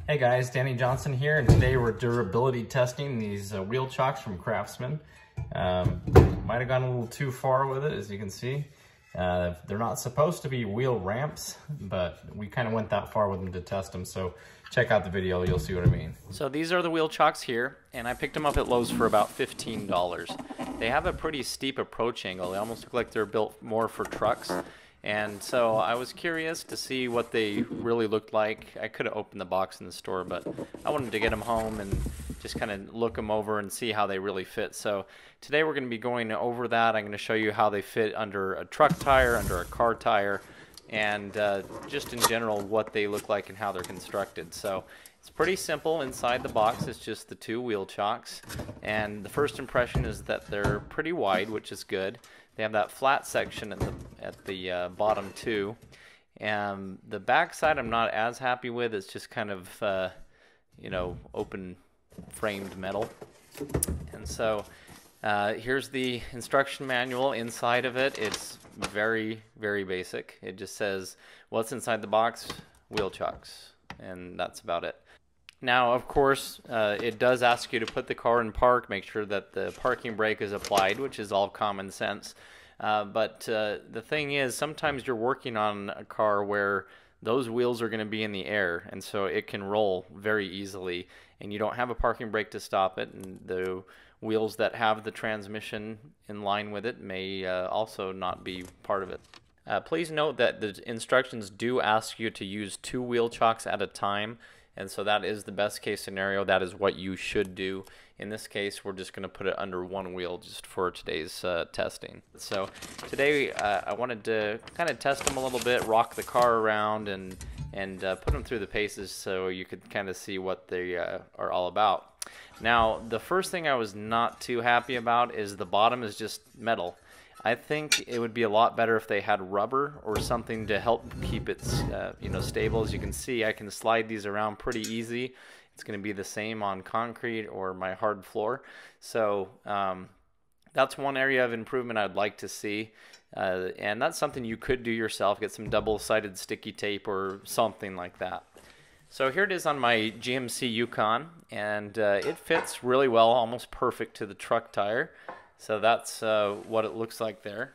Hey guys, Danny Johnson here, and today we're durability testing these wheel chocks from Craftsman. Might have gone a little too far with it, as you can see. They're not supposed to be wheel ramps, but we kind of went that far with them to test them, so check out the video, you'll see what I mean. So these are the wheel chocks here, and I picked them up at Lowe's for about $15. They have a pretty steep approach angle. They almost look like they're built more for trucks. And so I was curious to see what they really looked like. I could have opened the box in the store, but I wanted to get them home and just kind of look them over and see how they really fit. So today we're going to be going over that. I'm going to show you how they fit under a truck tire, under a car tire, and just in general what they look like and how they're constructed. So it's pretty simple. Inside the box it's just the two wheel chocks, and the first impression is that they're pretty wide, which is good. They have that flat section at the bottom too, and the back side I'm not as happy with. It's just kind of you know, open framed metal. And so here's the instruction manual. Inside of it, it's very basic. It just says what's inside the box: wheel chocks, and that's about it. Now, of course, it does ask you to put the car in park, make sure that the parking brake is applied, which is all common sense. But the thing is, sometimes you're working on a car where those wheels are going to be in the air, and so it can roll very easily, and you don't have a parking brake to stop it, and the wheels that have the transmission in line with it may also not be part of it. Please note that the instructions do ask you to use two wheel chocks at a time. And so that is the best case scenario. That is what you should do. In this case, we're just going to put it under one wheel just for today's testing. So today I wanted to kind of test them a little bit, rock the car around, and put them through the paces so you could kind of see what they are all about. Now, the first thing I was not too happy about is the bottom is just metal. I think it would be a lot better if they had rubber or something to help keep it you know, stable. As you can see, I can slide these around pretty easy. It's going to be the same on concrete or my hard floor. So that's one area of improvement I'd like to see. And that's something you could do yourself. Get some double-sided sticky tape or something like that. So here it is on my GMC Yukon, and it fits really well, almost perfect to the truck tire. So that's what it looks like there.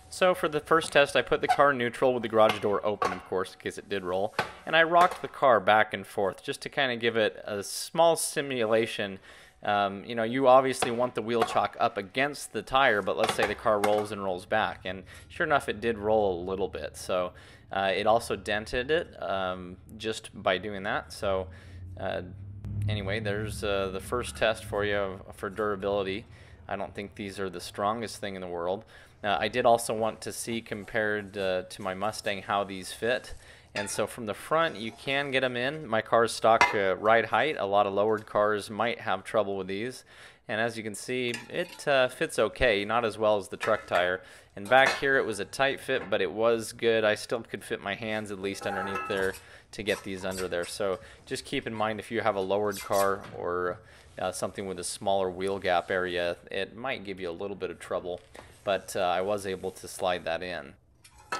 So for the first test, I put the car in neutral with the garage door open, of course, in case it did roll. And I rocked the car back and forth just to kind of give it a small simulation. You know, you obviously want the wheel chock up against the tire, but let's say the car rolls and rolls back. And sure enough, it did roll a little bit. So it also dented it just by doing that. So anyway, there's the first test for you for durability. I don't think these are the strongest thing in the world. I did also want to see, compared to my Mustang, how these fit. And so from the front, you can get them in. My car's stock ride height. A lot of lowered cars might have trouble with these. And as you can see, it fits okay, not as well as the truck tire. And back here, it was a tight fit, but it was good. I still could fit my hands at least underneath there to get these under there. So just keep in mind, if you have a lowered car or something with a smaller wheel gap area, it might give you a little bit of trouble, but I was able to slide that in.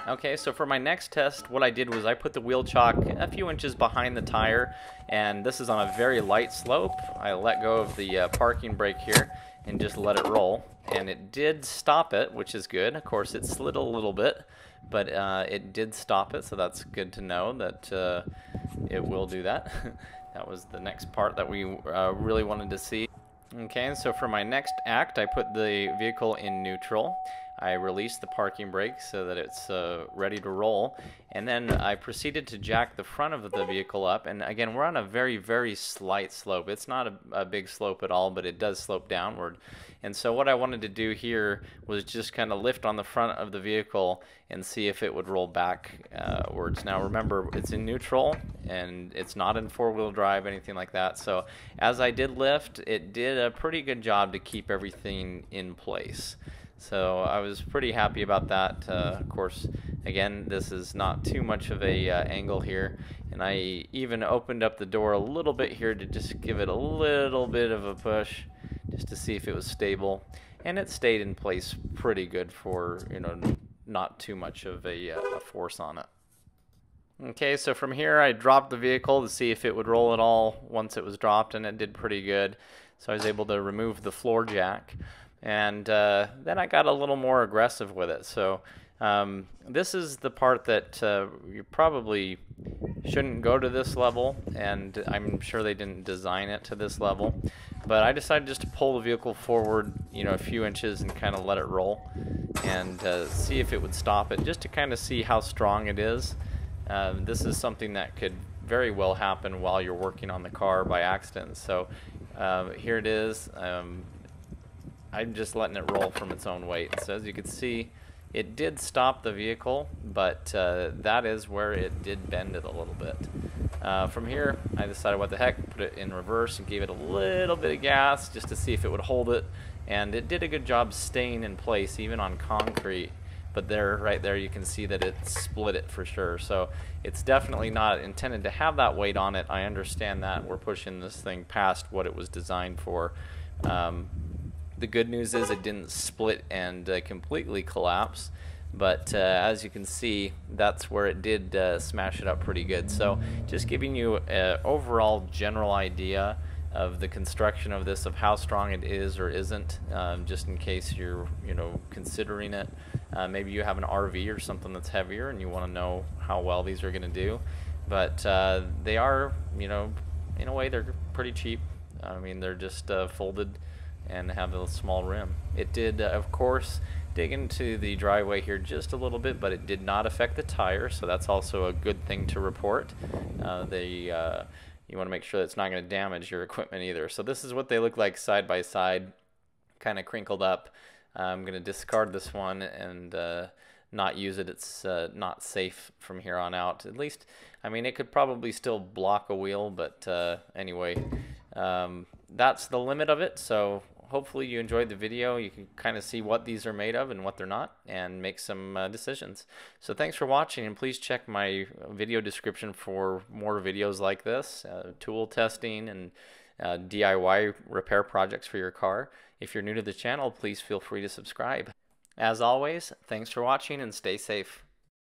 Okay, so for my next test, what I did was I put the wheel chock a few inches behind the tire, and this is on a very light slope. I let go of the parking brake here and just let it roll, and it did stop it, which is good. Of course, it slid a little bit, but it did stop it, so that's good to know that it will do that. That was the next part that we really wanted to see. Okay, and so for my next act, I put the vehicle in neutral. I released the parking brake so that it's ready to roll, and then I proceeded to jack the front of the vehicle up. And again, we're on a very slight slope. It's not a big slope at all, but it does slope downward. And so what I wanted to do here was just kind of lift on the front of the vehicle and see if it would roll backwards. Now remember, it's in neutral and it's not in four-wheel drive, anything like that. So as I did lift, it did a pretty good job to keep everything in place. So I was pretty happy about that. Of course, again, this is not too much of a angle here, and I even opened up the door a little bit here to just give it a little bit of a push, just to see if it was stable, and it stayed in place pretty good for, you know, not too much of a force on it. Okay, so from here I dropped the vehicle to see if it would roll at all once it was dropped, and it did pretty good. So I was able to remove the floor jack, and then I got a little more aggressive with it. So this is the part that you probably shouldn't go to this level, and I'm sure they didn't design it to this level. But I decided just to pull the vehicle forward, a few inches and kind of let it roll, and see if it would stop it, just to kind of see how strong it is. This is something that could very well happen while you're working on the car by accident. So here it is. I'm just letting it roll from its own weight. So as you can see, it did stop the vehicle, but that is where it did bend it a little bit. From here, I decided what the heck, put it in reverse and gave it a little bit of gas just to see if it would hold it. And it did a good job staying in place, even on concrete. But right there, you can see that it split it for sure. So it's definitely not intended to have that weight on it. I understand that. We're pushing this thing past what it was designed for. The good news is it didn't split and completely collapse. But as you can see, that's where it did smash it up pretty good. So just giving you an overall general idea of the construction of this, of how strong it is or isn't, just in case you're considering it. Maybe you have an RV or something that's heavier and you want to know how well these are going to do. But they are, in a way, they're pretty cheap. I mean, they're just folded and have a small rim. It did, of course, dig into the driveway here just a little bit, but it did not affect the tire, so that's also a good thing to report. You want to make sure that it's not going to damage your equipment either. So this is what they look like side by side, kind of crinkled up. I'm going to discard this one and not use it. It's not safe from here on out. At least, I mean, it could probably still block a wheel, but anyway, that's the limit of it. So hopefully you enjoyed the video. You can kind of see what these are made of and what they're not, and make some decisions. So thanks for watching, and please check my video description for more videos like this, tool testing and DIY repair projects for your car. If you're new to the channel, please feel free to subscribe. As always, thanks for watching and stay safe.